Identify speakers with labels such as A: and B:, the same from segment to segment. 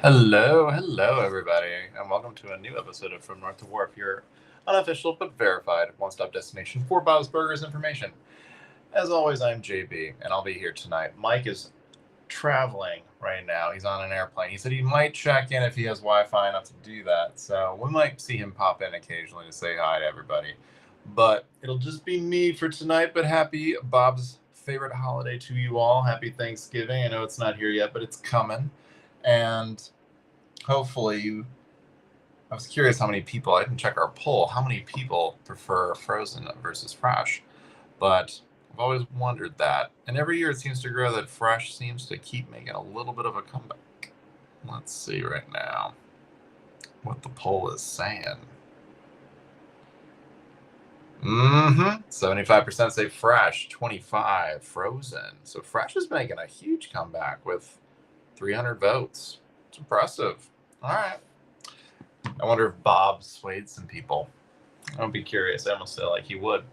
A: Hello, everybody, and welcome to a new episode of From North to Wharf, your unofficial but verified one-stop destination for Bob's Burgers information. As always, I'm JB, and I'll be here tonight. Mike is traveling right now. He's on an airplane. He said he might check in if he has Wi-Fi enough to do that, so we might see him pop in occasionally to say hi to everybody. But it'll just be me for tonight, but happy Bob's favorite holiday to you all. Happy Thanksgiving. I know it's not here yet, but it's coming. And hopefully, I was curious how many people, I didn't check our poll, how many people prefer frozen versus fresh. But I've always wondered that. And every year it seems to grow that fresh seems to keep making a little bit of a comeback. Let's see right now what the poll is saying. 75% say fresh, 25 frozen. So fresh is making a huge comeback with 300 votes. It's impressive. All right. I wonder if Bob swayed some people. I would be curious. I almost feel like he would.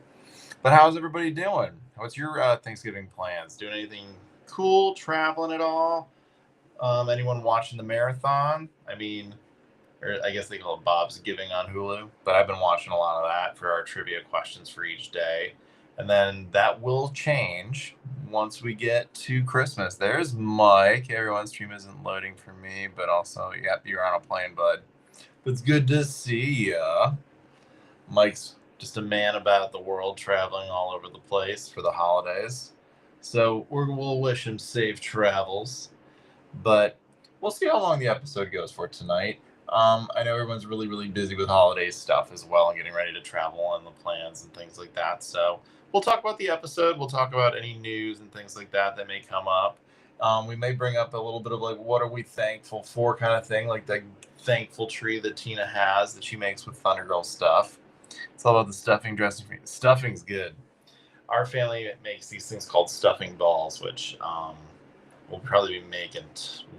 A: But how's everybody doing? What's your Thanksgiving plans? Doing anything cool? Traveling at all? Anyone watching the marathon? I mean, or I guess they call it Bob's Giving on Hulu. But I've been watching a lot of that for our trivia questions for each day. And then that will change once we get to Christmas. There's Mike. Everyone's stream isn't loading for me, but also, yep, you're on a plane, bud. It's good to see ya. Mike's just a man about the world, traveling all over the place for the holidays. So we'll wish him safe travels. But we'll see how long the episode goes for tonight. I know everyone's really, really busy with holiday stuff as well and getting ready to travel and the plans and things like that. So we'll talk about the episode. We'll talk about any news and things like that may come up. We may bring up a little bit of like, what are we thankful for kind of thing, like the thankful tree that Tina has that she makes with Thunder Girl stuff. It's all about the stuffing dressing. Stuffing's good. Our family makes these things called stuffing balls, which we'll probably be making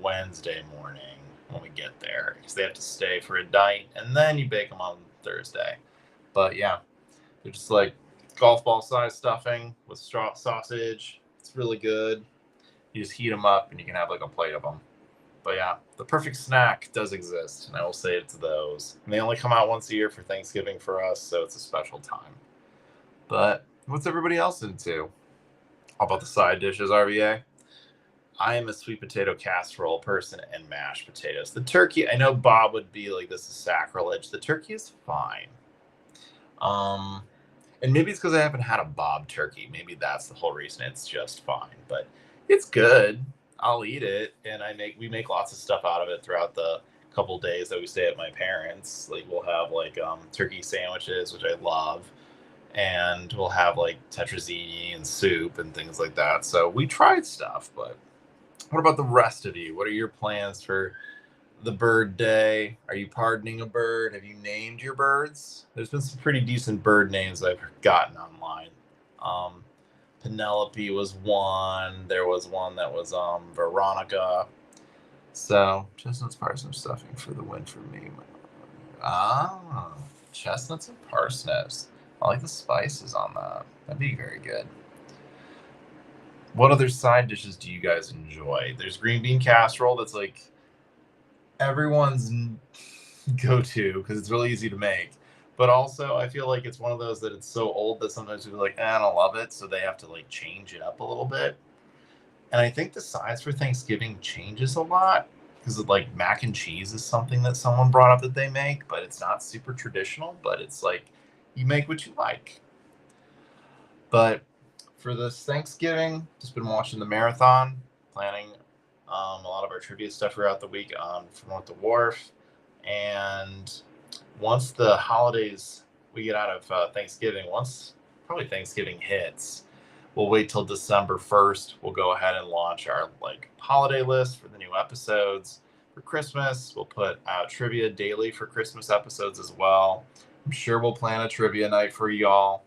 A: Wednesday morning when we get there because they have to stay for a night and then you bake them on Thursday. But yeah, they're just like golf ball size stuffing with straw sausage. It's really good. You just heat them up and you can have like a plate of them. But yeah, the perfect snack does exist, and I will say it's those. And they only come out once a year for Thanksgiving for us, so it's a special time. But what's everybody else into? How about the side dishes, RVA? I am a sweet potato casserole person and mashed potatoes. The turkey, I know Bob would be like, this is sacrilege. The turkey is fine. And maybe it's because I haven't had a Bob turkey. Maybe that's the whole reason it's just fine. But it's good. I'll eat it, and we make lots of stuff out of it throughout the couple days that we stay at my parents'. Like we'll have like turkey sandwiches, which I love, and we'll have like tetrazzini and soup and things like that. So we tried stuff, but what about the rest of you? What are your plans for the bird day. Are you pardoning a bird? Have you named your birds? There's been some pretty decent bird names I've gotten online. Penelope was one. There was one that was Veronica. So chestnuts, parsnips, stuffing for the win for me. Ah, chestnuts and parsnips. I like the spices on that. That'd be very good. What other side dishes do you guys enjoy? There's green bean casserole. That's like everyone's go-to because it's really easy to make. But also, I feel like it's one of those that it's so old that sometimes people are like, I don't love it, so they have to like change it up a little bit. And I think the sides for Thanksgiving changes a lot because like mac and cheese is something that someone brought up that they make, but it's not super traditional. But it's like you make what you like. But for this Thanksgiving, just been watching the marathon, planning a lot of our trivia stuff throughout the week on From the Wharf. And once the holidays we get out of Thanksgiving, once probably Thanksgiving hits, we'll wait till December 1st. We'll go ahead and launch our like holiday list for the new episodes. For Christmas, we'll put out trivia daily for Christmas episodes as well. I'm sure we'll plan a trivia night for y'all.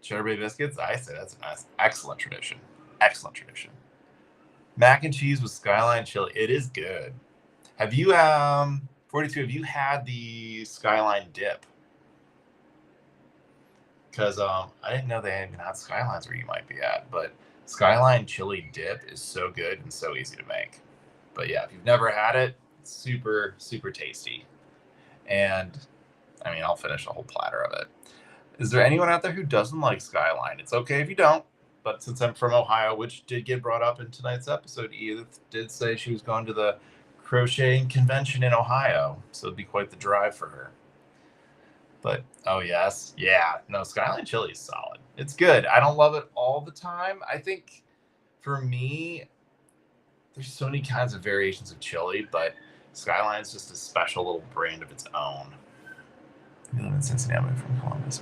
A: Cheddar Bay biscuits, I say that's a nice, excellent tradition. Excellent tradition. Mac and cheese with Skyline chili. It is good. Have you 42? Have you had the Skyline dip? Because I didn't know they even had Skylines where you might be at, but Skyline chili dip is so good and so easy to make. But yeah, if you've never had it, it's super super tasty. And I mean, I'll finish a whole platter of it. Is there anyone out there who doesn't like Skyline? It's okay if you don't, but since I'm from Ohio, which did get brought up in tonight's episode, Edith did say she was going to the crocheting convention in Ohio, so it'd be quite the drive for her. But oh yes, yeah, no, Skyline chili is solid. It's good. I don't love it all the time. I think for me, there's so many kinds of variations of chili, but Skyline's just a special little brand of its own. You live in Cincinnati, I'm from Columbus.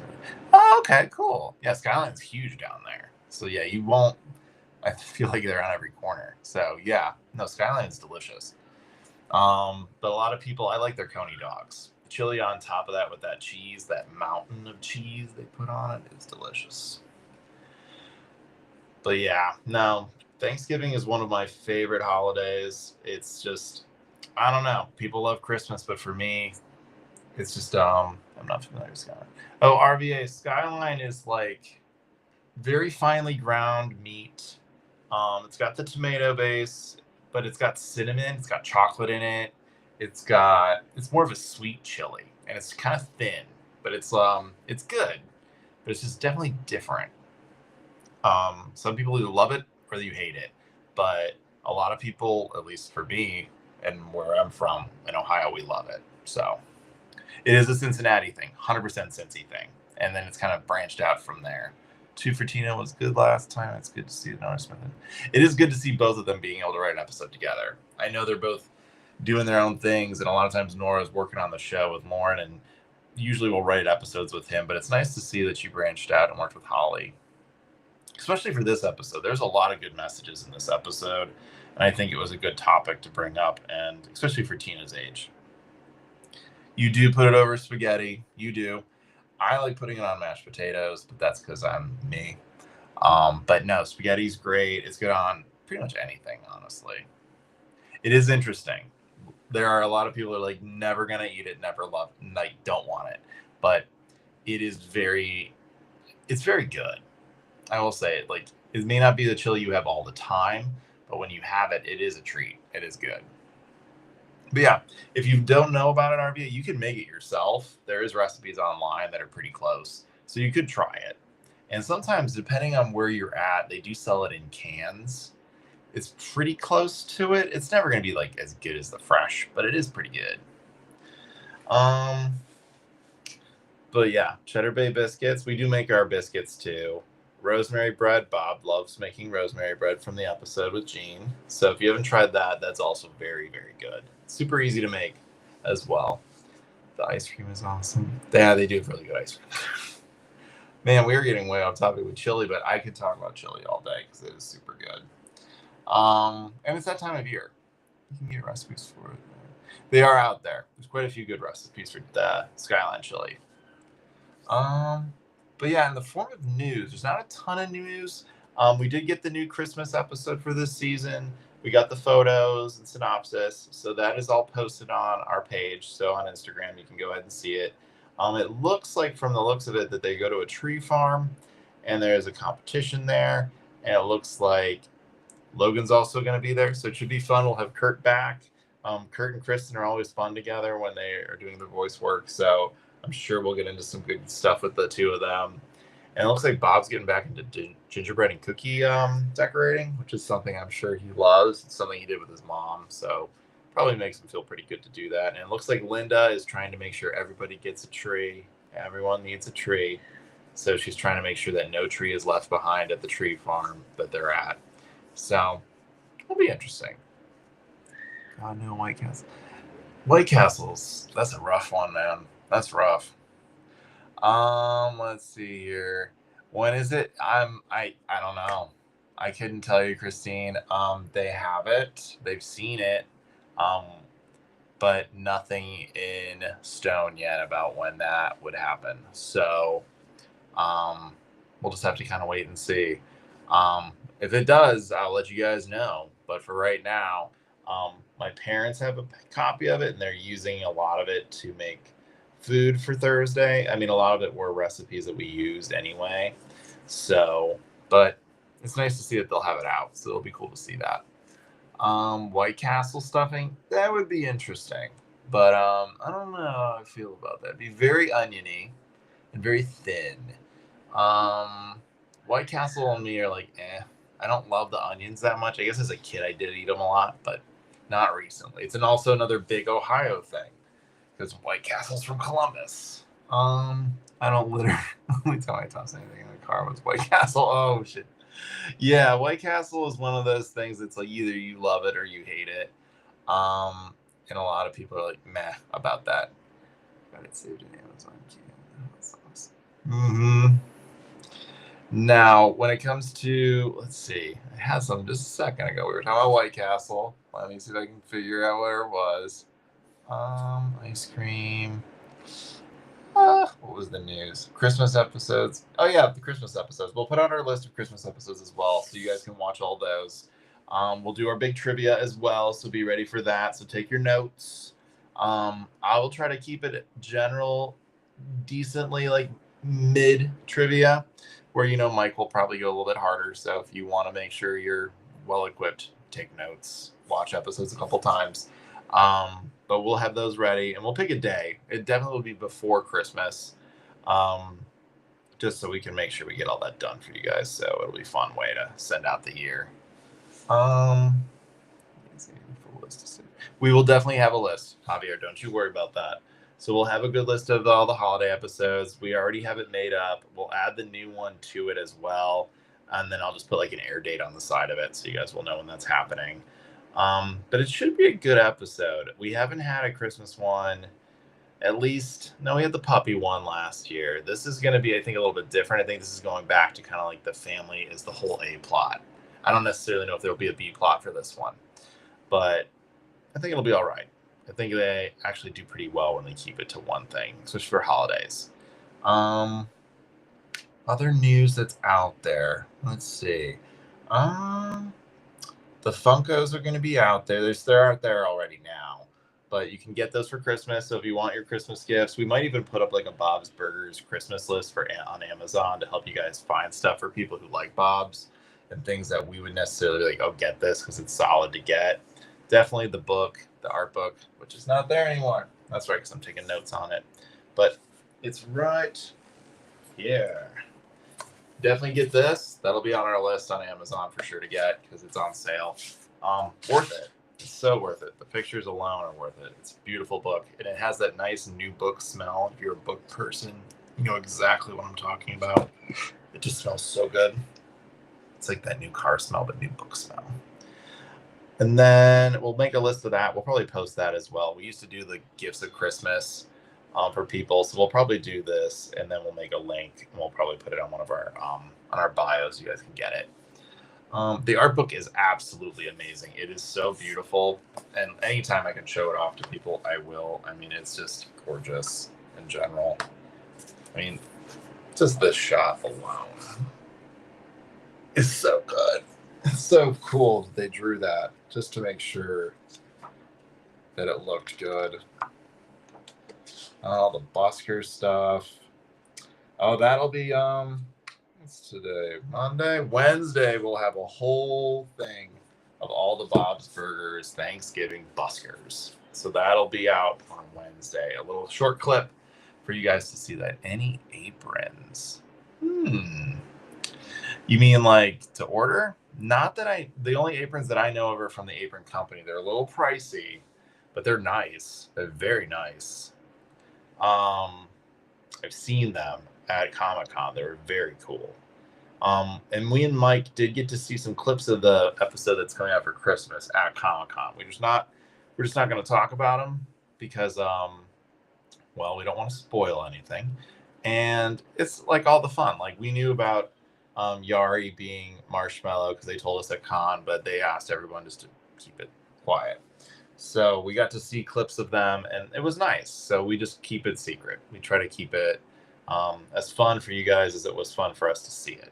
A: Oh, okay, cool. Yeah, Skyline's huge down there. So yeah, you won't. I feel like they're on every corner. So yeah, no, Skyline's delicious. But a lot of people, I like their Coney dogs. The chili on top of that with that cheese, that mountain of cheese they put on it is delicious. But yeah, no, Thanksgiving is one of my favorite holidays. It's just, I don't know. People love Christmas, but for me, it's just I'm not familiar with Skyline. Oh, RVA Skyline is like very finely ground meat. It's got the tomato base, but it's got cinnamon, it's got chocolate in it. It's more of a sweet chili, and it's kind of thin, but it's good, but it's just definitely different. Some people either love it or you hate it, but a lot of people, at least for me and where I'm from in Ohio, we love it. So it is a Cincinnati thing, 100% Cincy thing, and then it's kind of branched out from there. Two for Tina was good last time. It's good to see Nora Smith. It is good to see both of them being able to write an episode together. I know they're both doing their own things, and a lot of times Nora's working on the show with Lauren, and usually we'll write episodes with him, but it's nice to see that you branched out and worked with Holly, especially for this episode. There's a lot of good messages in this episode, and I think it was a good topic to bring up, and especially for Tina's age. You do put it over spaghetti. You do. I like putting it on mashed potatoes, but that's because I'm me. But no, spaghetti's great. It's good on pretty much anything, honestly. It is interesting. There are a lot of people who are like, never going to eat it, never love, like, don't want it. But it's very good. I will say it. Like, it may not be the chili you have all the time, but when you have it, it is a treat. It is good. But yeah, if you don't know about an RVA, you can make it yourself. There is recipes online that are pretty close, so you could try it. And sometimes, depending on where you're at, they do sell it in cans. It's pretty close to it. It's never going to be like as good as the fresh, but it is pretty good. But yeah, Cheddar Bay biscuits. We do make our biscuits too. Rosemary bread. Bob loves making rosemary bread from the episode with Jean. So if you haven't tried that, that's also very, very good. Super easy to make as well. The ice cream is awesome. Yeah, they do have really good ice cream. Man, we are getting way off topic with chili, but I could talk about chili all day because it is super good. And it's that time of year. You can get recipes for it. They are out there. There's quite a few good recipes for Skyline chili. But yeah, in the form of news, there's not a ton of news. We did get the new Christmas episode for this season. We got the photos and synopsis, so that is all posted on our page. So on Instagram, you can go ahead and see it. It looks like, from the looks of it, that they go to a tree farm, and there's a competition there, and it looks like Logan's also going to be there, so it should be fun. We'll have Kurt back. Kurt and Kristen are always fun together when they are doing their voice work, so I'm sure we'll get into some good stuff with the two of them. And it looks like Bob's getting back into gingerbread and cookie decorating, which is something I'm sure he loves. It's something he did with his mom, so probably makes him feel pretty good to do that. And it looks like Linda is trying to make sure everybody gets a tree. Everyone needs a tree. So she's trying to make sure that no tree is left behind at the tree farm that they're at. So it'll be interesting. God, no, White Castle. White Castles, that's a rough one, man. That's rough. Let's see here. When is it? I don't know. I couldn't tell you, Christine. They have it. They've seen it. But nothing in stone yet about when that would happen. So, we'll just have to kind of wait and see. If it does, I'll let you guys know. But for right now, my parents have a copy of it, and they're using a lot of it to make food for Thursday. I mean, a lot of it were recipes that we used anyway. So, but it's nice to see that they'll have it out. So it'll be cool to see that. White Castle stuffing, that would be interesting. But I don't know how I feel about that. It'd be very oniony and very thin. White Castle and me are like, I don't love the onions that much. I guess as a kid I did eat them a lot, but not recently. It's also another big Ohio thing, because White Castle's from Columbus. I don't literally tell my toss anything in the car with White Castle. Oh shit. Yeah, White Castle is one of those things that's like either you love it or you hate it. And a lot of people are like meh about that. Got it saved in Amazon. Mm-hmm. Now, when it comes to, let's see, I had something just a second ago. We were talking about White Castle. Let me see if I can figure out where it was. Ice cream. What was the news? Christmas episodes. Oh yeah, the Christmas episodes. We'll put on our list of Christmas episodes as well, so you guys can watch all those. We'll do our big trivia as well, so be ready for that. So take your notes. I will try to keep it general, decently like mid trivia, where Mike will probably go a little bit harder. So if you want to make sure you're well equipped, take notes, watch episodes a couple times. But we'll have those ready, and we'll pick a day. It definitely will be before Christmas, just so we can make sure we get all that done for you guys. So it'll be a fun way to send out the year. We will definitely have a list, Javier. Don't you worry about that. So we'll have a good list of all the holiday episodes. We already have it made up. We'll add the new one to it as well, and then I'll just put like an air date on the side of it, so you guys will know when that's happening. But it should be a good episode. We haven't had a Christmas one, at least. No, we had the puppy one last year. This is going to be, I think, a little bit different. I think this is going back to kind of like the family is the whole A plot. I don't necessarily know if there'll be a B plot for this one, but I think it'll be all right. I think they actually do pretty well when they keep it to one thing, especially for holidays. Other news that's out there. Let's see. The Funkos are going to be out there. They're out there already now, but you can get those for Christmas. So if you want your Christmas gifts, we might even put up like a Bob's Burgers Christmas list on Amazon to help you guys find stuff for people who like Bob's and things that we would necessarily be like, oh, get this because it's solid to get. Definitely the book, the art book, which is not there anymore. That's right, because I'm taking notes on it. But it's right here. Definitely get this. That'll be on our list on Amazon for sure to get because it's on sale. Worth it. It's so worth it. The pictures alone are worth it. It's a beautiful book, and it has that nice new book smell. If you're a book person, you know exactly what I'm talking about. It just smells so good. It's like that new car smell, but new book smell. And then we'll make a list of that. We'll probably post that as well. We used to do the gifts of Christmas for people, so we'll probably do this, and then we'll make a link, and we'll probably put it on one of our on our bios. You guys can get it. The art book is absolutely amazing. It is so beautiful, and anytime I can show it off to people, I will. I mean, it's just gorgeous in general. I mean, just this shot alone is so good. It's so cool that they drew that just to make sure that it looked good. All the Busker stuff. Oh, that'll be what's today? Monday? Wednesday we'll have a whole thing of all the Bob's Burgers Thanksgiving Buskers. So that'll be out on Wednesday. A little short clip for you guys to see that. Any aprons? You mean like to order? Not that the only aprons that I know of are from the Apron Company. They're a little pricey, but they're nice. They're very nice. I've seen them at Comic-Con. They were very cool. And we and Mike did get to see some clips of the episode that's coming out for Christmas at Comic-Con. We're just not going to talk about them because, well, we don't want to spoil anything. And it's like all the fun. Like we knew about Yari being Marshmallow because they told us at con, but they asked everyone just to keep it quiet. So we got to see clips of them, and it was nice. So we just keep it secret. We try to keep it as fun for you guys as it was fun for us to see it.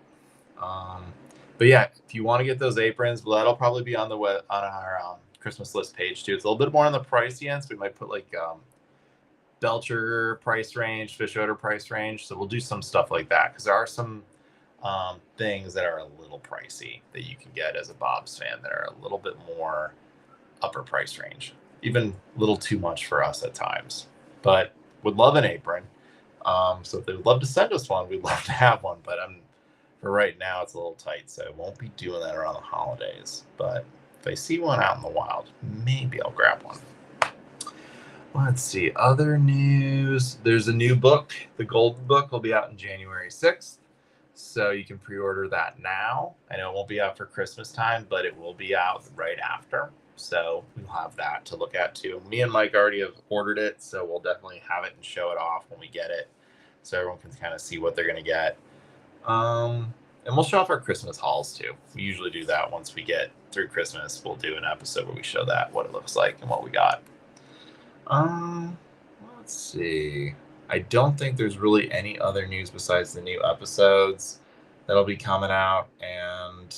A: But yeah, if you want to get those aprons, well, that'll probably be on our Christmas list page too. It's a little bit more on the pricey end, so we might put like Belcher price range, fish odor price range. So we'll do some stuff like that because there are some things that are a little pricey that you can get as a Bob's fan that are a little bit more upper price range, even a little too much for us at times, but would love an apron. So if they would love to send us one, we'd love to have one, but for right now it's a little tight, so I won't be doing that around the holidays. But if I see one out in the wild, maybe I'll grab one. Let's see, other news. There's a new book. The Golden Book will be out on January 6th. So you can pre-order that now. I know it won't be out for Christmas time, but it will be out right after. So we'll have that to look at too. Me and Mike already have ordered it, so we'll definitely have it and show it off when we get it, so everyone can kind of see what they're going to get. And we'll show off our Christmas hauls too. We usually do that once we get through Christmas. We'll do an episode where we show that, what it looks like and what we got. Let's see. I don't think there's really any other news besides the new episodes that'll be coming out, and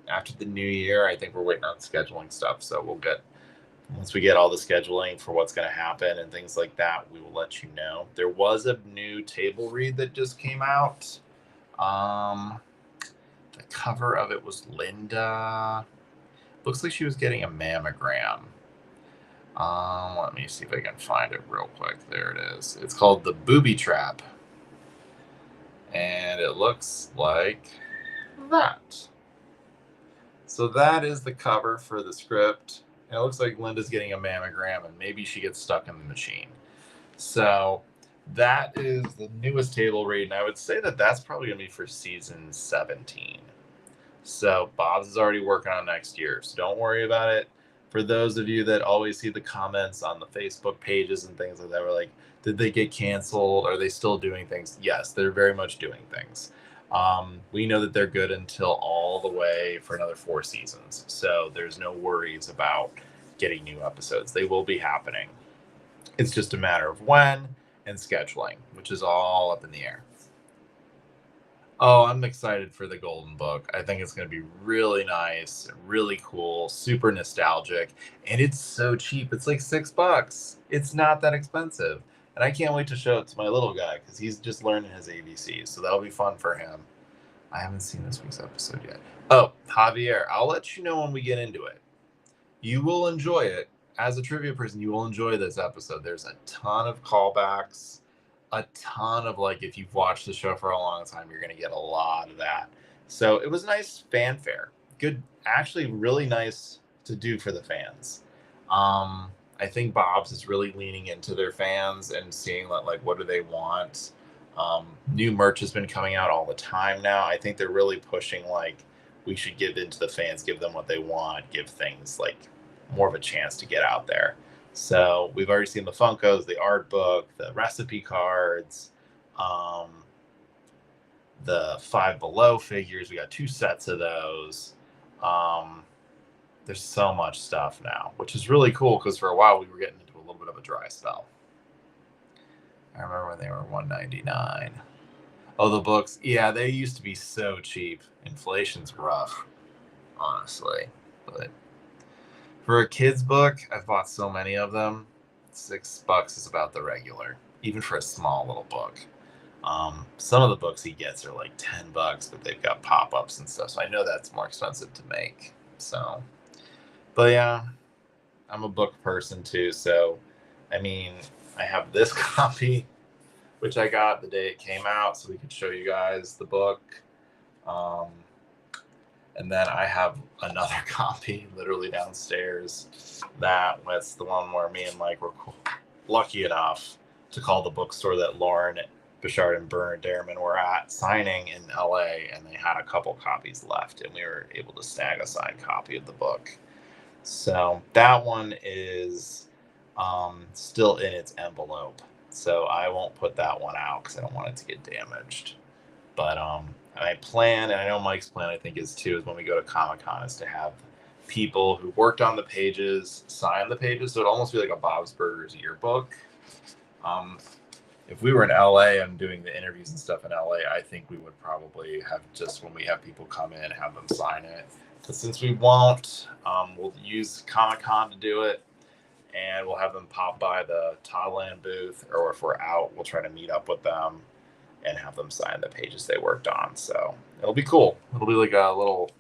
A: after the new year, I think we're waiting on scheduling stuff. So once we get all the scheduling for what's going to happen and things like that, we will let you know. There was a new table read that just came out. The cover of it was Linda. Looks like she was getting a mammogram. Let me see if I can find it real quick. There it is. It's called The Booby Trap. And it looks like that. So that is the cover for the script. And it looks like Linda's getting a mammogram and maybe she gets stuck in the machine. So that is the newest table read. And I would say that that's probably going to be for season 17. So Bob's is already working on next year. So don't worry about it. For those of you that always see the comments on the Facebook pages and things like that, we're like, did they get canceled? Are they still doing things? Yes, they're very much doing things. We know that they're good until all the way for another 4 seasons. So there's no worries about getting new episodes. They will be happening. It's just a matter of when and scheduling, which is all up in the air. Oh, I'm excited for the Golden Book. I think it's going to be really nice, really cool, super nostalgic, and it's so cheap. It's like $6. It's not that expensive. And I can't wait to show it to my little guy because he's just learning his ABCs. So that'll be fun for him. I haven't seen this week's episode yet. Oh, Javier, I'll let you know when we get into it. You will enjoy it. As a trivia person, you will enjoy this episode. There's a ton of callbacks, a ton of, like, if you've watched the show for a long time, you're going to get a lot of that. So it was nice fanfare. Good, actually really nice to do for the fans. I think Bob's is really leaning into their fans and seeing like what do they want. New merch has been coming out all the time now. I think they're really pushing like we should give into the fans, give them what they want, give things like more of a chance to get out there. So we've already seen the Funkos, the art book, the recipe cards, the Five Below figures. We got 2 sets of those. There's so much stuff now, which is really cool because for a while we were getting into a little bit of a dry spell. I remember when they were $1.99. Oh, the books. Yeah, they used to be so cheap. Inflation's rough, honestly. But for a kid's book, I've bought so many of them. $6 is about the regular, even for a small little book. Some of the books he gets are like $10, but they've got pop-ups and stuff. So I know that's more expensive to make. So, but yeah, I'm a book person too. So, I mean, I have this copy, which I got the day it came out, so we could show you guys the book. And then I have another copy literally downstairs. That was the one where me and Mike were lucky enough to call the bookstore that Lauren Bouchard and Bernard Derriman were at signing in LA, and they had a couple copies left, and we were able to snag a signed copy of the book. So that one is still in its envelope. So I won't put that one out because I don't want it to get damaged. But I plan, and I know Mike's plan, I think, is too, is when we go to Comic-Con, is to have people who worked on the pages sign the pages. So it'd almost be like a Bob's Burgers yearbook. If we were in LA and doing the interviews and stuff in LA, I think we would probably have, just when we have people come in, have them sign it. But since we won't, we'll use Comic-Con to do it, and we'll have them pop by the Toddland booth, or if we're out, we'll try to meet up with them and have them sign the pages they worked on. So it'll be cool. It'll be like a little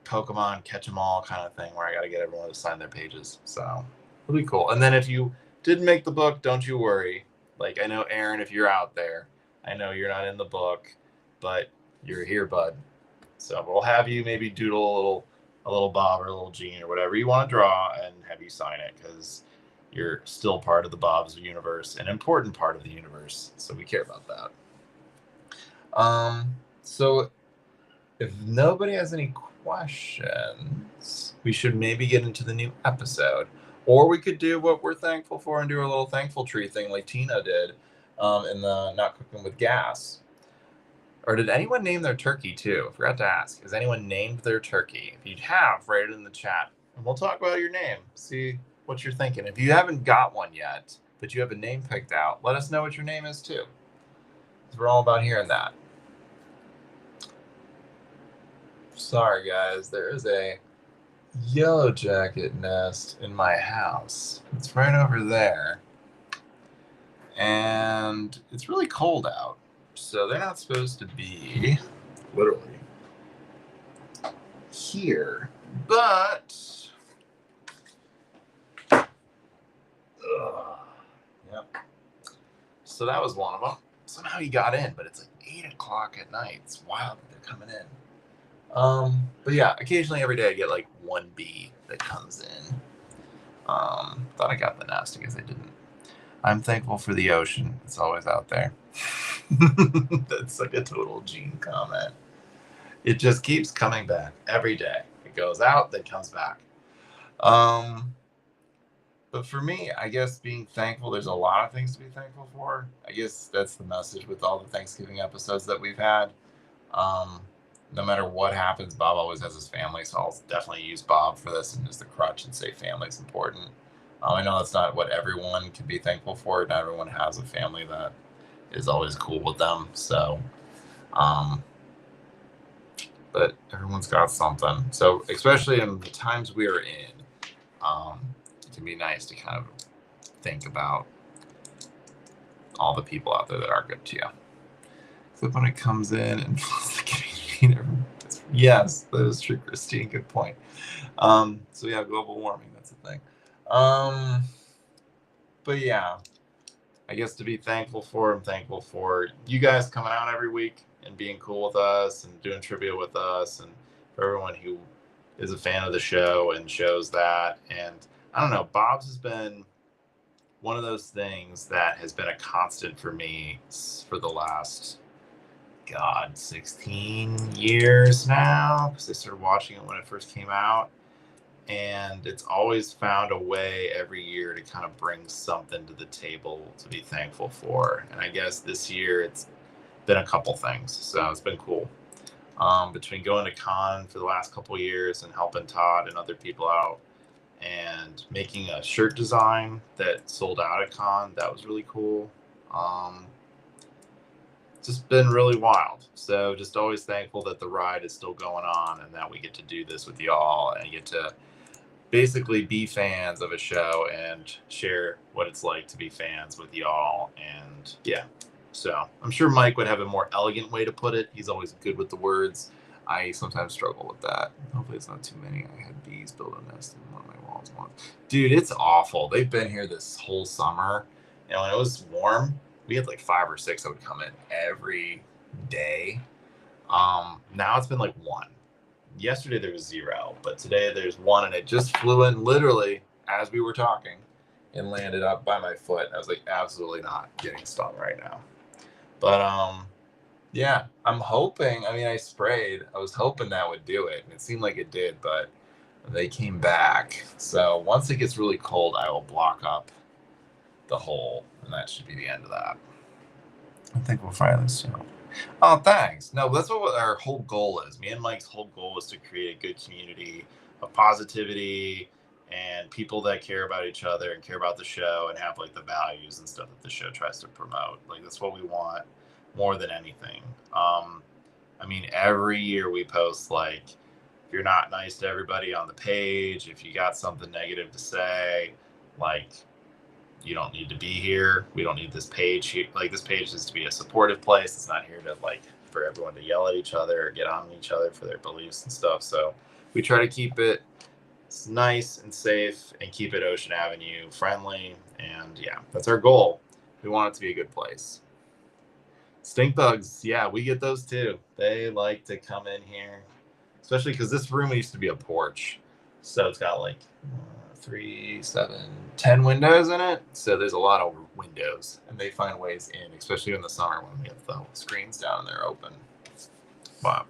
A: Pokemon catch-em-all kind of thing where I got to get everyone to sign their pages. So it'll be cool. And then if you didn't make the book, don't you worry. Like, I know, Aaron, if you're out there, I know you're not in the book, but you're here, bud. So we'll have you maybe doodle a little Bob or a little Gene or whatever you want to draw and have you sign it, because you're still part of the Bob's universe, an important part of the universe. So we care about that. So if nobody has any questions, we should maybe get into the new episode. Or we could do what we're thankful for and do a little thankful tree thing like Tina did in the Not Cooking with Gas. Or did anyone name their turkey too? I forgot to ask. Has anyone named their turkey? If you have, write it in the chat. And we'll talk about your name. See what you're thinking. If you haven't got one yet, but you have a name picked out, let us know what your name is too. Because we're all about hearing that. Sorry, guys. There is a yellow jacket nest in my house. It's right over there. And it's really cold out. So they're not supposed to be literally here. But yep. So that was one of them. Somehow he got in, but it's like 8 o'clock at night. It's wild that they're coming in. But yeah, occasionally every day I get like one bee that comes in. Thought I got the nest, I guess I didn't. I'm thankful for the ocean. It's always out there. That's like a total Gene comment. It just keeps coming back every day. It goes out, then comes back. But for me, I guess being thankful, there's a lot of things to be thankful for. I guess that's the message with all the Thanksgiving episodes that we've had. No matter what happens, Bob always has his family, so I'll definitely use Bob for this and as the crutch and say family's important. I know that's not what everyone can be thankful for. Not everyone has a family that is always cool with them. So, but everyone's got something. So, especially in the times we are in, it can be nice to kind of think about all the people out there that are good to you. Except when it comes in and yes, that is true, Christine. Good point. So yeah, global warming, that's the thing. But yeah, I guess to be thankful for, I'm thankful for you guys coming out every week and being cool with us and doing trivia with us, and for everyone who is a fan of the show and shows that. And I don't know, Bob's has been one of those things that has been a constant for me for the last 16 years now, because I started watching it when it first came out, and it's always found a way every year to kind of bring something to the table to be thankful for. And I guess this year it's been a couple things, so it's been cool. between going to con for the last couple years and helping Todd and other people out and making a shirt design that sold out at con. That was really cool. Just been really wild. So just always thankful that the ride is still going on and that we get to do this with y'all and get to basically be fans of a show and share what it's like to be fans with y'all. And yeah, so I'm sure Mike would have a more elegant way to put it. He's always good with the words. I sometimes struggle with that. Hopefully it's not too many. I had bees build a nest in one of my walls once. Dude, it's awful. They've been here this whole summer. And when it was warm, we had like 5 or 6 that would come in every day. Now it's been like 1. Yesterday there was 0, but today there's 1, and it just flew in literally as we were talking and landed up by my foot. I was like, absolutely not getting stung right now. But yeah, I'm hoping. I mean, I sprayed. I was hoping that would do it, and it seemed like it did, but they came back. So once it gets really cold, I will block up the hole, and that should be the end of that. I think we'll finally soon. Oh, thanks. No, that's what our whole goal is. Me and Mike's whole goal is to create a good community of positivity and people that care about each other and care about the show and have like the values and stuff that the show tries to promote. Like that's what we want more than anything. I mean, every year we post like, if you're not nice to everybody on the page, if you got something negative to say, like, you don't need to be here. We don't need this page here. Like this page is to be a supportive place. It's not here to like for everyone to yell at each other or get on each other for their beliefs and stuff. So we try to keep it nice and safe and keep it Ocean Avenue friendly. And yeah, that's our goal. We want it to be a good place. Stink bugs, yeah, we get those too. They like to come in here, especially because this room used to be a porch. So it's got like 3, 7, 10 windows in it. So there's a lot of windows, and they find ways in, especially in the summer when we have the screens down and they're open. Wow.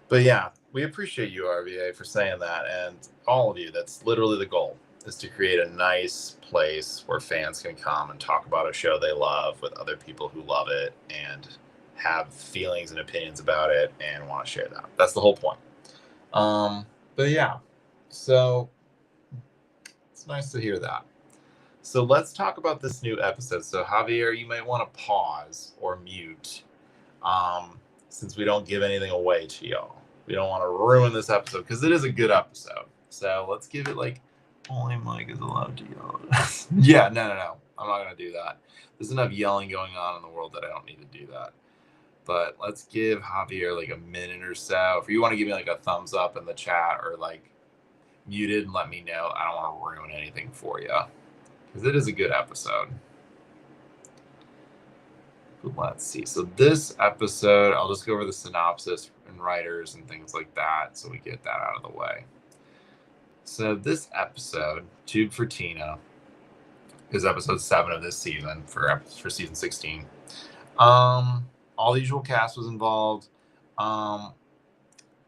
A: But yeah, we appreciate you, RVA, for saying that, and all of you. That's literally the goal, is to create a nice place where fans can come and talk about a show they love with other people who love it and have feelings and opinions about it and want to share that. That's the whole point. But yeah, so it's nice to hear that. So let's talk about this new episode. So Javier, you might want to pause or mute, since we don't give anything away to y'all. We don't want to ruin this episode because it is a good episode. So let's give it like only Mike is allowed to yell. Yeah, no. I'm not gonna do that. There's enough yelling going on in the world that I don't need to do that. But let's give Javier like a minute or so. If you want to give me like a thumbs up in the chat or like muted and let me know. I don't want to ruin anything for you because it is a good episode. But let's see. So this episode, I'll just go over the synopsis and writers and things like that so we get that out of the way. So this episode, Tube for Tina, is episode 7 of this season for season 16. All the usual cast was involved.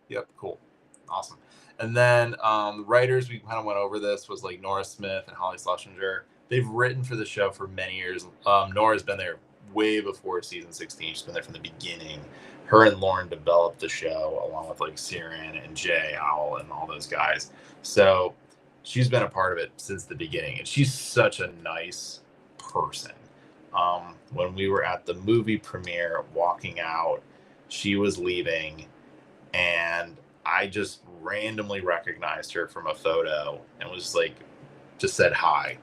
A: Yep, cool. Awesome. And then the writers, we kind of went over this, was like Nora Smith and Holly Schlesinger. They've written for the show for many years. Nora's been there way before season 16. She's been there from the beginning. Her and Lauren developed the show along with like Siren and Jay Owl and all those guys. So she's been a part of it since the beginning. And she's such a nice person. When we were at the movie premiere walking out, she was leaving and I just randomly recognized her from a photo and was like, just said hi.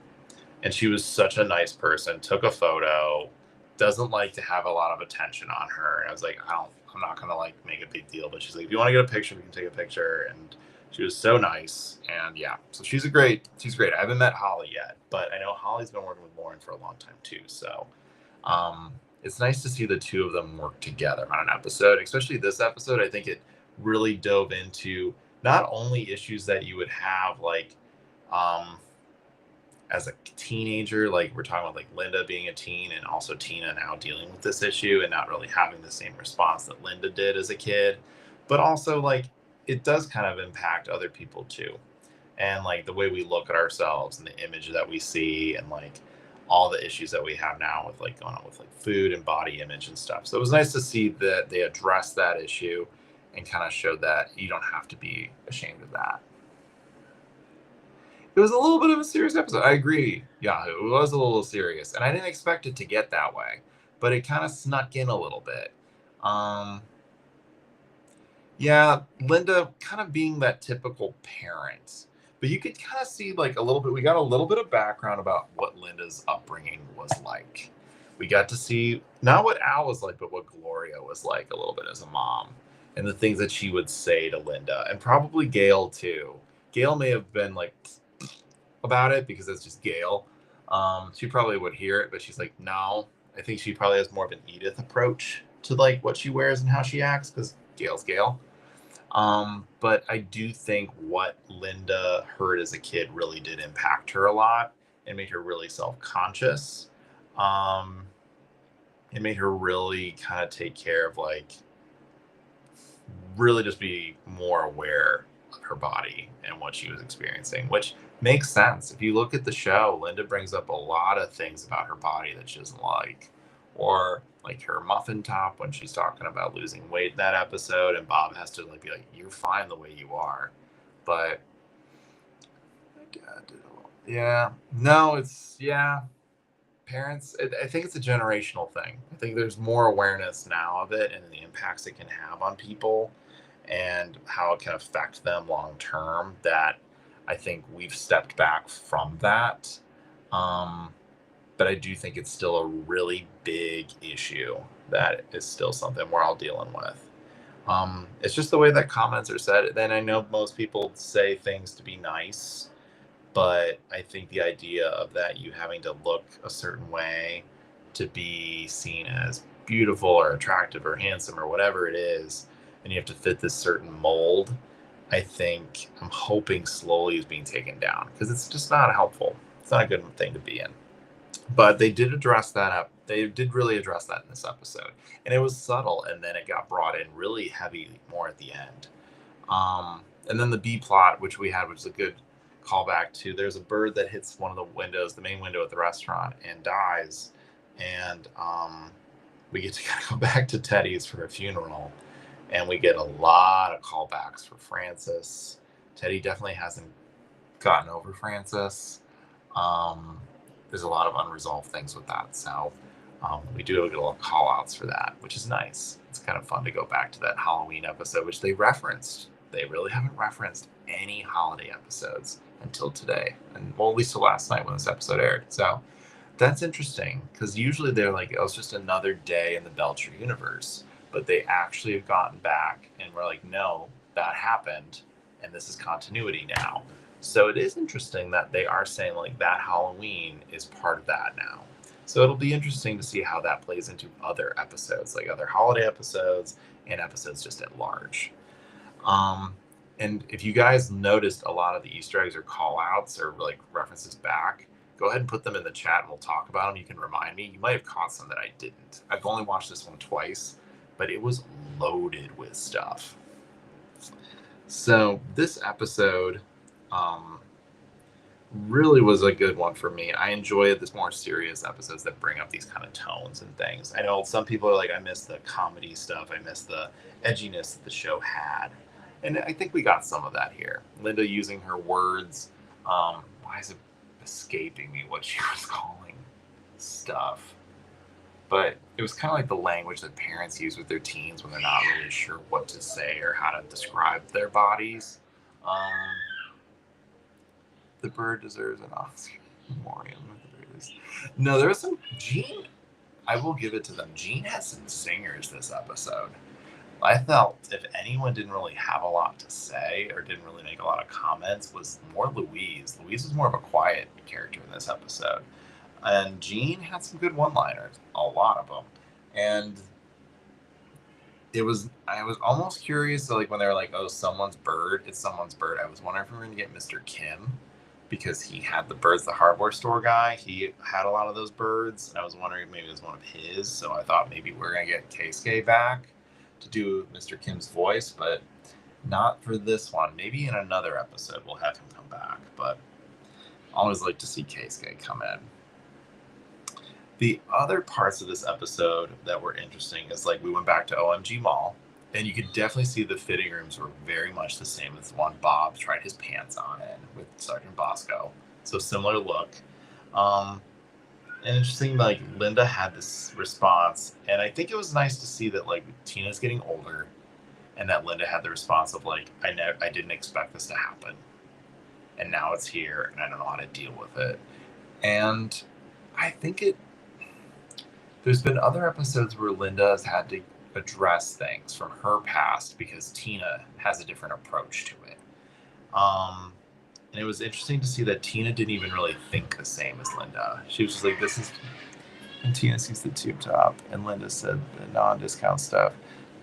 A: And she was such a nice person, took a photo, doesn't like to have a lot of attention on her. And I was like, I'm not going to like make a big deal, but she's like, if you want to get a picture, we can take a picture. And she was so nice. And yeah, so she's great. I haven't met Holly yet, but I know Holly's been working with Lauren for a long time too. So it's nice to see the two of them work together on an episode, especially this episode. I think it really dove into not only issues that you would have like as a teenager, like we're talking about like Linda being a teen and also Tina now dealing with this issue and not really having the same response that Linda did as a kid, but also like it does kind of impact other people too, and like the way we look at ourselves and the image that we see and like all the issues that we have now with like going on with like food and body image and stuff. So it was nice to see that they addressed that issue and kind of showed that you don't have to be ashamed of that. It was a little bit of a serious episode. I agree, Yahoo. It was a little serious, and I didn't expect it to get that way, but it kind of snuck in a little bit. Um, yeah, Linda kind of being that typical parent. But you could kind of see like a little bit, we got a little bit of background about what Linda's upbringing was like. We got to see not what Al was like, but what Gloria was like a little bit as a mom and the things that she would say to Linda and probably Gail too. Gail may have been like about it because it's just Gail. She probably would hear it, but she's like, no. I think she probably has more of an Edith approach to like what she wears and how she acts because Gail's Gail. But I do think what Linda heard as a kid really did impact her a lot and made her really self-conscious. Um, it made her really kind of take care of like really just be more aware of her body and what she was experiencing, which makes sense. If you look at the show, Linda brings up a lot of things about her body that she doesn't like, or like her muffin top when she's talking about losing weight in that episode, and Bob has to like be like, "You're fine the way you are," but yeah, no, it's yeah. Parents, I think it's a generational thing. I think there's more awareness now of it and the impacts it can have on people and how it can affect them long term that I think we've stepped back from that. Um, but I do think it's still a really big issue that is still something we're all dealing with. It's just the way that comments are said. Then I know most people say things to be nice, but I think the idea of that you having to look a certain way to be seen as beautiful or attractive or handsome or whatever it is, and you have to fit this certain mold, I think I'm hoping slowly is being taken down because it's just not helpful. It's not a good thing to be in. But they did address that up. They did really address that in this episode. And it was subtle, and then it got brought in really heavy more at the end. And then the B plot, which we had, which is a good callback to there's a bird that hits one of the windows, the main window at the restaurant, and dies. And we get to kind of go back to Teddy's for a funeral, and we get a lot of callbacks for Francis. Teddy definitely hasn't gotten over Francis. There's a lot of unresolved things with that. So we do get a lot of call outs for that, which is nice. It's kind of fun to go back to that Halloween episode, which they referenced. They really haven't referenced any holiday episodes until today. And well, at least till last night when this episode aired. So that's interesting because usually they're like, oh, it's just another day in the Belcher universe. But they actually have gotten back and we're like, no, that happened. And this is continuity now. So it is interesting that they are saying like that Halloween is part of that now. So it'll be interesting to see how that plays into other episodes, like other holiday episodes and episodes just at large. And if you guys noticed a lot of the Easter eggs or call outs or like references back, go ahead and put them in the chat and we'll talk about them. You can remind me. You might have caught some that I didn't. I've only watched this one twice, but it was loaded with stuff. So this episode really was a good one for me. I enjoy this more serious episodes that bring up these kind of tones and things. I know some people are like, I miss the comedy stuff. I miss the edginess that the show had. And I think we got some of that here. Linda using her words. Why is it escaping me what she was calling stuff? But it was kind of like the language that parents use with their teens when they're not really sure what to say or how to describe their bodies. The bird deserves an Oscar memoriam. No, there was some Gene. I will give it to them. Gene had some singers this episode. I felt if anyone didn't really have a lot to say or didn't really make a lot of comments was more Louise. Louise was more of a quiet character in this episode. And Gene had some good one-liners, a lot of them. And I was almost curious, so like when they were like, oh, someone's bird, it's someone's bird. I was wondering if we were going to get Mr. Kim because he had the birds, the hardware store guy. He had a lot of those birds. And I was wondering if maybe it was one of his. So I thought maybe we're going to get Keisuke back to do Mr. Kim's voice, but not for this one. Maybe in another episode we'll have him come back. But I always like to see Keisuke come in. The other parts of this episode that were interesting is like we went back to OMG Mall, and you could definitely see the fitting rooms were very much the same as the one Bob tried his pants on in with Sergeant Bosco. So similar look. Um, and interesting, like Linda had this response, and I think it was nice to see that like Tina's getting older, and that Linda had the response of like, I didn't expect this to happen, and now it's here, and I don't know how to deal with it. And I think there's been other episodes where Linda has had to address things from her past because Tina has a different approach to it. And it was interesting to see that Tina didn't even really think the same as Linda. She was just like, this is. And Tina sees the tube top, and Linda said the non-discount stuff.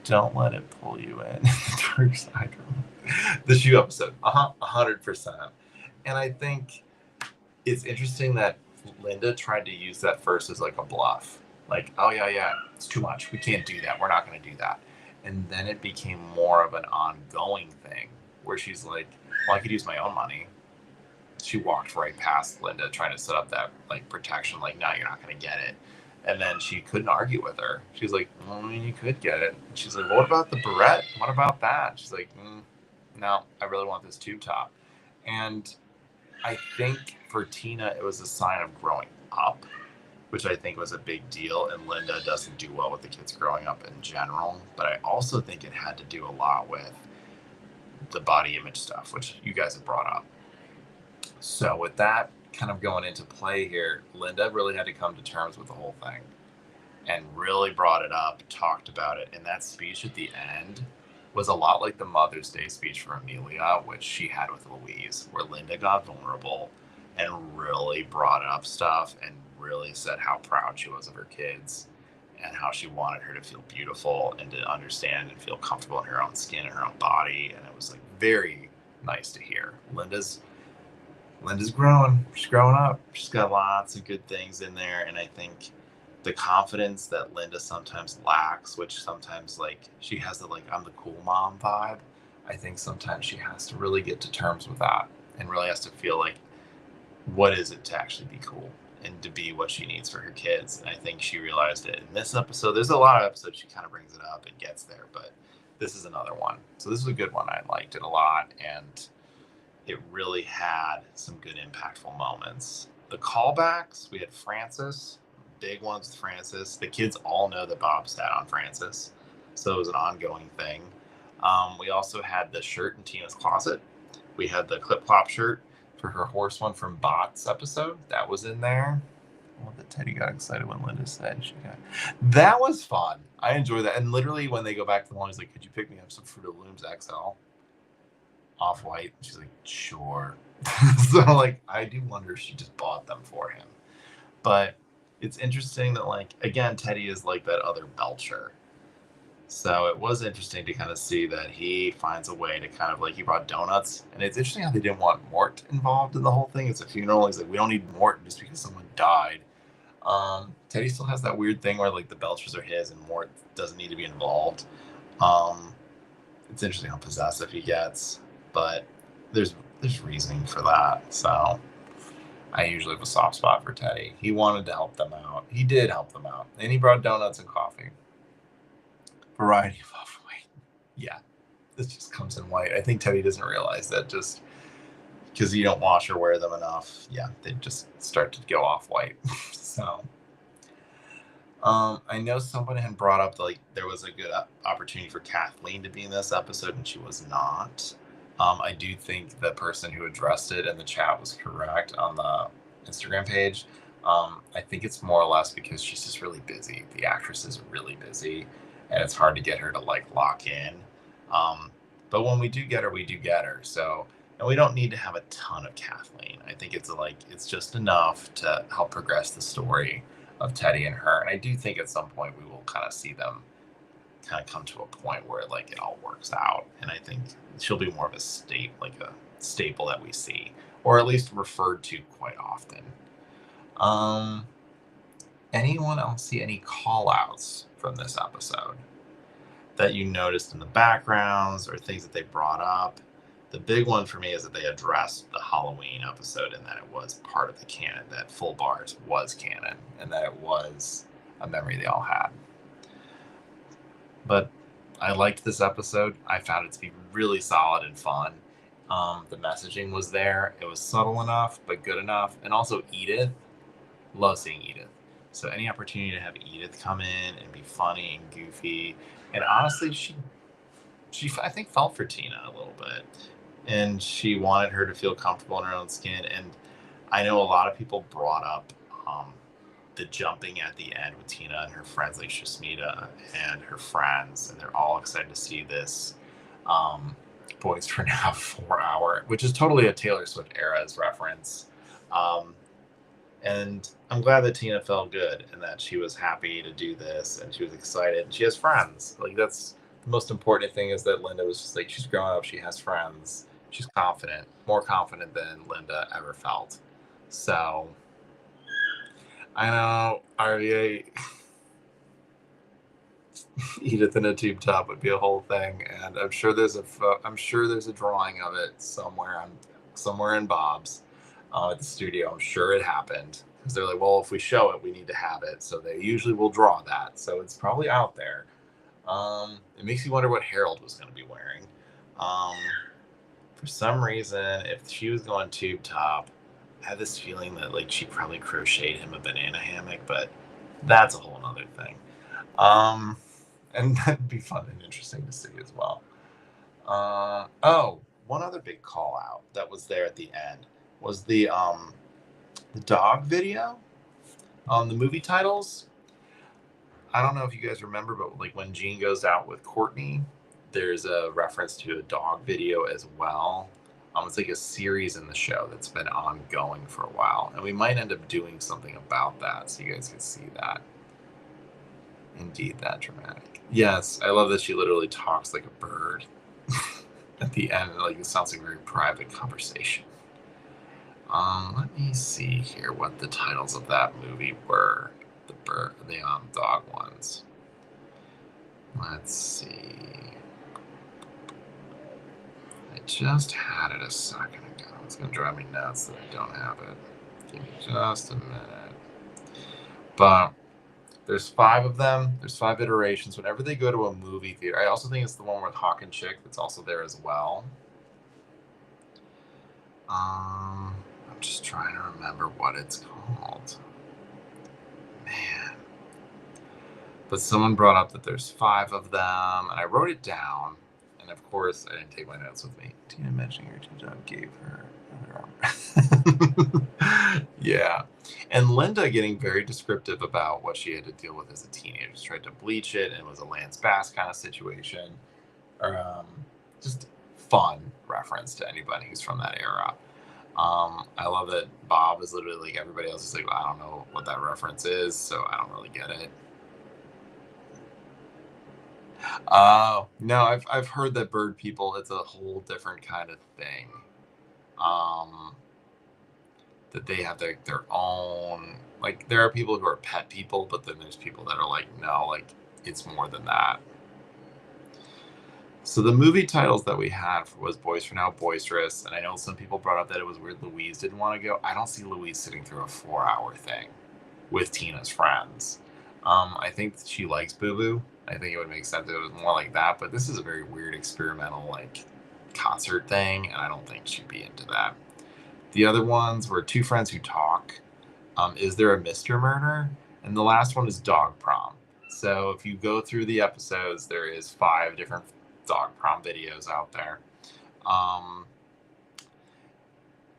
A: Don't let it pull you in. Dark side. The shoe episode. 100%. And I think it's interesting that Linda tried to use that first as like a bluff. Like, oh yeah, it's too much. We can't do that. We're not going to do that. And then it became more of an ongoing thing where she's like, well, I could use my own money. She walked right past Linda trying to set up that like protection, like, no, you're not going to get it. And then she couldn't argue with her. She's like, well, I mean, you could get it. And she's like, well, what about the barrette? What about that? She's like, no, I really want this tube top. And I think for Tina, it was a sign of growing up, which I think was a big deal. And Linda doesn't do well with the kids growing up in general. But I also think it had to do a lot with the body image stuff, which you guys have brought up. So with that kind of going into play here, Linda really had to come to terms with the whole thing and really brought it up, talked about it. And that speech at the end was a lot like the Mother's Day speech for Amelia, which she had with Louise, where Linda got vulnerable and really brought up stuff and really said how proud she was of her kids and how she wanted her to feel beautiful and to understand and feel comfortable in her own skin and her own body. And it was like very nice to hear. Linda's growing. She's growing up. She's got lots of good things in there. And I think the confidence that Linda sometimes lacks, which sometimes like she has the like, I'm the cool mom vibe. I think sometimes she has to really get to terms with that and really has to feel like, what is it to actually be cool and to be what she needs for her kids? And I think she realized it in this episode. There's a lot of episodes she kind of brings it up and gets there, but this is another one. So this is a good one. I liked it a lot. And it really had some good impactful moments. The callbacks, we had Francis, big ones with Francis. The kids all know that Bob sat on Francis, so it was an ongoing thing. We also had the shirt in Tina's closet. We had the clip-clop shirt for her horse one from Bot's episode. That was in there. Oh, that Teddy got excited when Linda said she got. That was fun. I enjoyed that. And literally when they go back to the mall, he's like, could you pick me up some Fruit of the Looms XL? Off-white. She's like, sure. So like I do wonder if she just bought them for him. But it's interesting that like again Teddy is like that other Belcher. So it was interesting to kind of see that he finds a way to kind of like he brought donuts. And it's interesting how they didn't want Mort involved in the whole thing. It's a funeral. He's like, we don't need Mort just because someone died. Teddy still has that weird thing where like the Belchers are his and Mort doesn't need to be involved. It's interesting how possessive he gets. But there's reasoning for that. So I usually have a soft spot for Teddy. He wanted to help them out. He did help them out. And he brought donuts and coffee. Variety of off-white. Yeah. This just comes in white. I think Teddy doesn't realize that just because you don't wash or wear them enough. Yeah, they just start to go off-white. So I know someone had brought up like there was a good opportunity for Kathleen to be in this episode and she was not. I do think the person who addressed it in the chat was correct on the Instagram page. I think it's more or less because she's just really busy. The actress is really busy, and it's hard to get her to like lock in. But when we do get her, we do get her. So, and we don't need to have a ton of Kathleen. I think it's just enough to help progress the story of Teddy and her. And I do think at some point we will kind of see them kind of come to a point where like it all works out, and I think she'll be more of a staple that we see, or at least referred to quite often. Anyone else see any call outs from this episode that you noticed in the backgrounds or things that they brought up? The big one for me is that they addressed the Halloween episode and that it was part of the canon, that Full Bars was canon, and that it was a memory they all had. But I liked this episode. I found it to be really solid and fun. The messaging was there. It was subtle enough, but good enough. And also Edith, love seeing Edith. So any opportunity to have Edith come in and be funny and goofy, and honestly, she I think felt for Tina a little bit, and she wanted her to feel comfortable in her own skin. And I know a lot of people brought up the jumping at the end with Tina and her friends like Shasmita and her friends, and they're all excited to see this Boys for Now 4-hour, which is totally a Taylor Swift era's reference. And I'm glad that Tina felt good and that she was happy to do this and she was excited. She has friends. Like, that's the most important thing, is that Linda was just like, she's growing up, she has friends, she's confident, more confident than Linda ever felt. So I know RVA Edith in a tube top would be a whole thing, and I'm sure there's a drawing of it somewhere in Bob's at the studio. I'm sure it happened, because they're like, well, if we show it, we need to have it, so they usually will draw that. So it's probably out there. It makes you wonder what Harold was going to be wearing. For some reason, if she was going tube top, I have this feeling that like she probably crocheted him a banana hammock, but that's a whole other thing. And that'd be fun and interesting to see as well. One other big call out that was there at the end was the dog video on the movie titles. I don't know if you guys remember, but like when Gene goes out with Courtney, there's a reference to a dog video as well. It's like a series in the show that's been ongoing for a while, and we might end up doing something about that so you guys can see that. Indeed, that dramatic. Yes, I love that she literally talks like a bird at the end. Like, it sounds like a very private conversation. Let me see here what the titles of that movie were. The dog ones. Let's see. I just had it a second ago. It's gonna drive me nuts that I don't have it. Give me just a minute. But there's 5 of them. There's 5 iterations. Whenever they go to a movie theater, I also think it's the one with Hawk and Chick that's also there as well. I'm just trying to remember what it's called. Man. But someone brought up that there's 5 of them, and I wrote it down. And of course, I didn't take my notes with me. Tina mentioning her two dog gave her another arm. Yeah. And Linda getting very descriptive about what she had to deal with as a teenager. She tried to bleach it, and it was a Lance Bass kind of situation. Just fun reference to anybody who's from that era. I love that Bob is literally like everybody else is like, well, I don't know what that reference is, so I don't really get it. No, I've heard that bird people, it's a whole different kind of thing. That they have their own, like, there are people who are pet people, but then there's people that are like, no, like, it's more than that. So the movie titles that we had was Boys for Now, Boisterous, and I know some people brought up that it was weird Louise didn't want to go. I don't see Louise sitting through a 4-hour thing with Tina's friends. I think she likes Boo Boo. I think it would make sense if it was more like that, but this is a very weird experimental, like, concert thing, and I don't think she'd be into that. The other ones were Two Friends Who Talk, Is There a Mr. Murder? And the last one is Dog Prom. So if you go through the episodes, there is 5 different dog prom videos out there.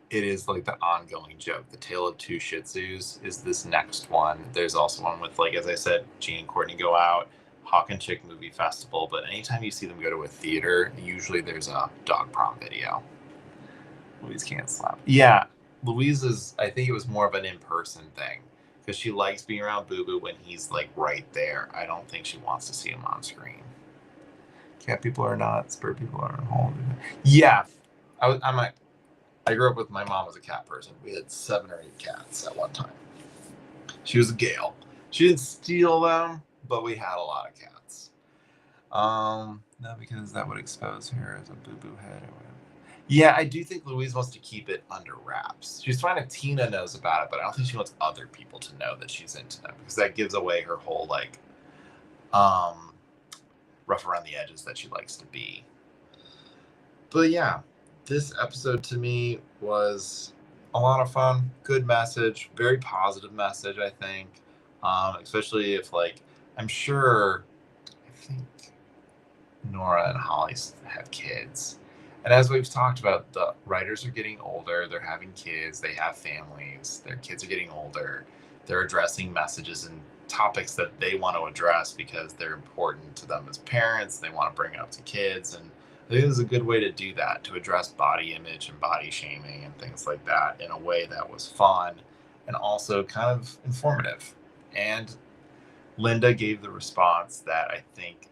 A: It is like the ongoing joke. The Tale of Two Shih Tzus is this next one. There's also one with, like, as I said, Gene and Courtney go out, Hawk and Chick Movie Festival. But anytime you see them go to a theater, usually there's a dog prom video. Louise can't slap. Yeah, Louise is, I think it was more of an in-person thing, because she likes being around Boo Boo when he's, like, right there. I don't think she wants to see him on screen. Cat people are not, bird people are home. Yeah, I grew up with, my mom was a cat person. We had 7 or 8 cats at one time. She was a Gale. She didn't steal them, but we had a lot of cats. No, because that would expose her as a boo-boo head or whatever. Yeah, I do think Louise wants to keep it under wraps. She's fine if Tina knows about it, but I don't think she wants other people to know that she's into them because that gives away her whole like um rough around the edges that she likes to be. But yeah, this episode to me was a lot of fun. Good message, very positive message, I think. Especially if like I'm sure I think Nora and Holly have kids. And as we've talked about, the writers are getting older, they're having kids, they have families, their kids are getting older, they're addressing messages and topics that they want to address because they're important to them as parents, they want to bring up to kids. And I think this is a good way to do that, to address body image and body shaming and things like that in a way that was fun and also kind of informative. And Linda gave the response that I think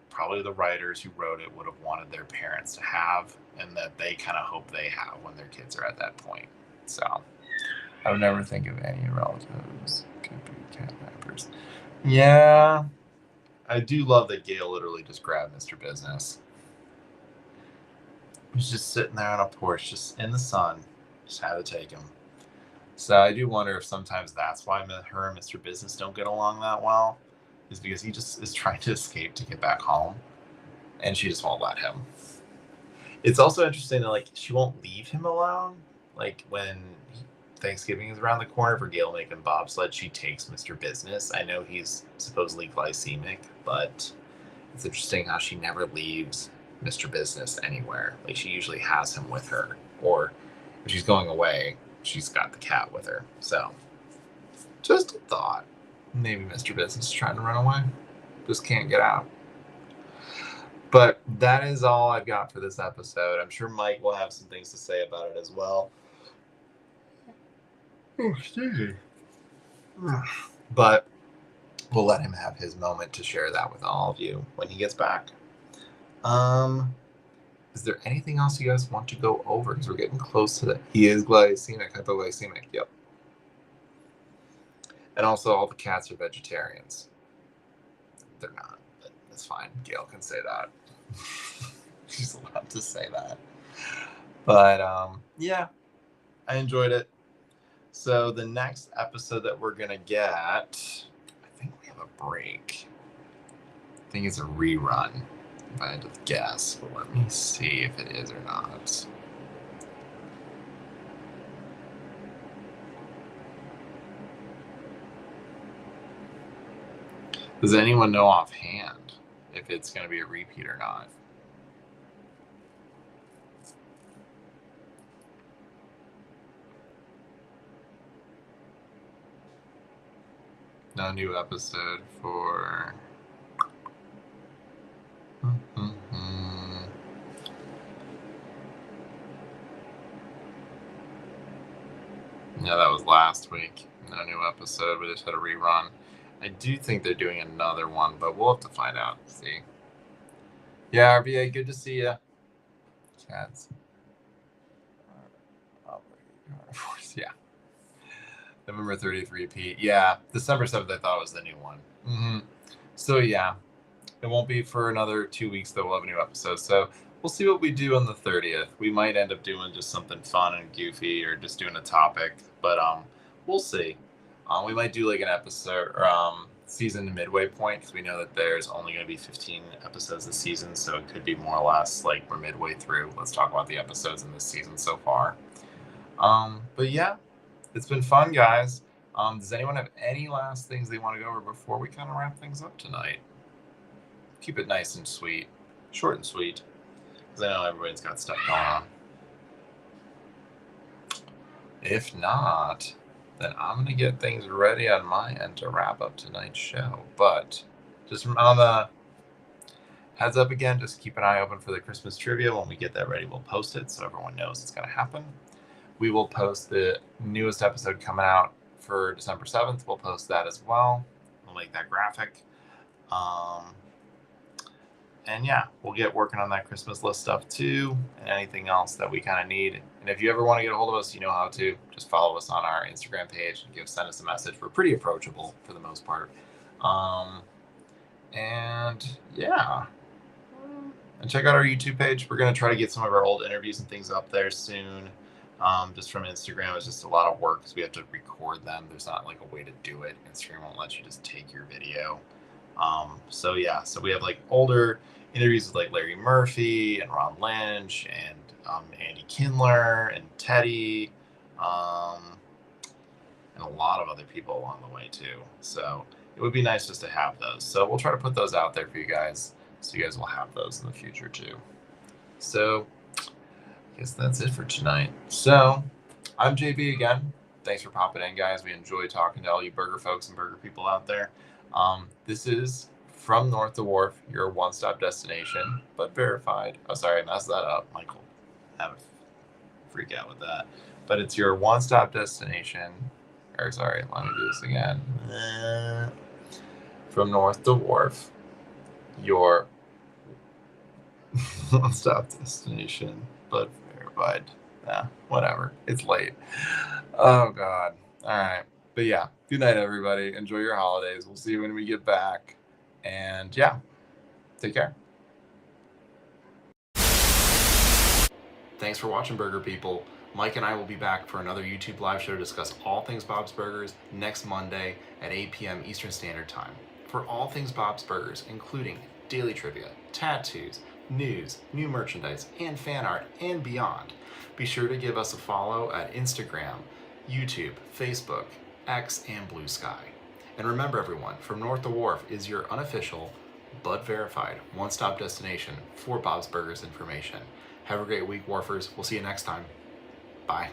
A: probably the writers who wrote it would have wanted their parents to have, and that they kind of hope they have when their kids are at that point. So I would never think of any relatives could be kidnappers. Yeah, I do love that Gail literally just grabbed Mr. Business. He's just sitting there on a porch, just in the sun. Just had to take him. So I do wonder if sometimes that's why her and Mr. Business don't get along that well, is because he just is trying to escape to get back home, and she just won't let him. It's also interesting that like she won't leave him alone. Like when Thanksgiving is around the corner for Gail making bobsled, she takes Mr. Business. I know he's supposedly glycemic, but it's interesting how she never leaves Mr. Business anywhere. Like she usually has him with her, or if she's going away, she's got the cat with her. So just a thought. Maybe Mr. Business is trying to run away. Just can't get out. But that is all I've got for this episode. I'm sure Mike will have some things to say about it as well. Oh, excuse me. But we'll let him have his moment to share that with all of you when he gets back. Is there anything else you guys want to go over? Because we're getting close to that. He is glycemic, hypoglycemic. Yep. And also, all the cats are vegetarians. They're not, but that's fine. Gail can say that. She's allowed to say that. But yeah, I enjoyed it. So the next episode that we're gonna get, I think we have a break. I think it's a rerun, if I had to guess. But let me see if it is or not. Does anyone know offhand if it's going to be a repeat or not? No new episode for... Yeah, that was last week. No new episode. We just had a rerun. I do think they're doing another one, but we'll have to find out. See. Yeah, RBA, good to see you. Cats. Yeah. November 30th repeat. Yeah, December 7th I thought was the new one. Mm-hmm. So yeah, it won't be for another 2 weeks that we'll have a new episode. So we'll see what we do on the 30th. We might end up doing just something fun and goofy or just doing a topic, but we'll see. We might do like an episode or season midway point because we know that there's only going to be 15 episodes this season, so it could be more or less like we're midway through. Let's talk about the episodes in this season so far. But yeah, it's been fun, guys. Does anyone have any last things they want to go over before we kind of wrap things up tonight? Keep it nice and sweet, short and sweet, because I know everybody's got stuff going on. If not, then I'm going to get things ready on my end to wrap up tonight's show. But just on the heads up again, just keep an eye open for the Christmas trivia. When we get that ready, we'll post it so everyone knows it's going to happen. We will post the newest episode coming out for December 7th. We'll post that as well. We'll make that graphic. And yeah, we'll get working on that Christmas list stuff too, and anything else that we kind of need. And if you ever want to get a hold of us, you know how to. Just follow us on our Instagram page and send us a message. We're pretty approachable for the most part. And yeah, And check out our YouTube page. We're going to try to get some of our old interviews and things up there soon. Just from Instagram, it's just a lot of work because we have to record them. There's not like a way to do it. Instagram won't let you just take your video. So yeah, so we have like older interviews with like Larry Murphy and Ron Lynch and Andy Kindler and Teddy, and a lot of other people along the way too. So it would be nice just to have those. So we'll try to put those out there for you guys, so you guys will have those in the future too. So I guess that's it for tonight. So I'm JB again. Thanks for popping in, guys. We enjoy talking to all you burger folks and burger people out there. This is from North to Wharf, your one-stop destination, but verified. Oh, sorry, I messed that up. Michael, have a freak out with that. But it's your one-stop destination. Or sorry, let me do this again. From North to Wharf, your one-stop destination, but verified. Yeah, whatever. It's late. Oh God. All right. But yeah, good night, everybody. Enjoy your holidays. We'll see you when we get back. And yeah, take care. Thanks for watching, Burger People. Mike and I will be back for another YouTube live show to discuss all things Bob's Burgers next Monday at 8 p.m. Eastern Standard Time. For all things Bob's Burgers, including daily trivia, tattoos, news, new merchandise, and fan art, and beyond, be sure to give us a follow at Instagram, YouTube, Facebook, X, and Blue Sky. And remember, everyone, From North to Wharf is your unofficial, but verified, one-stop destination for Bob's Burgers information. Have a great week, Wharfers. We'll see you next time. Bye.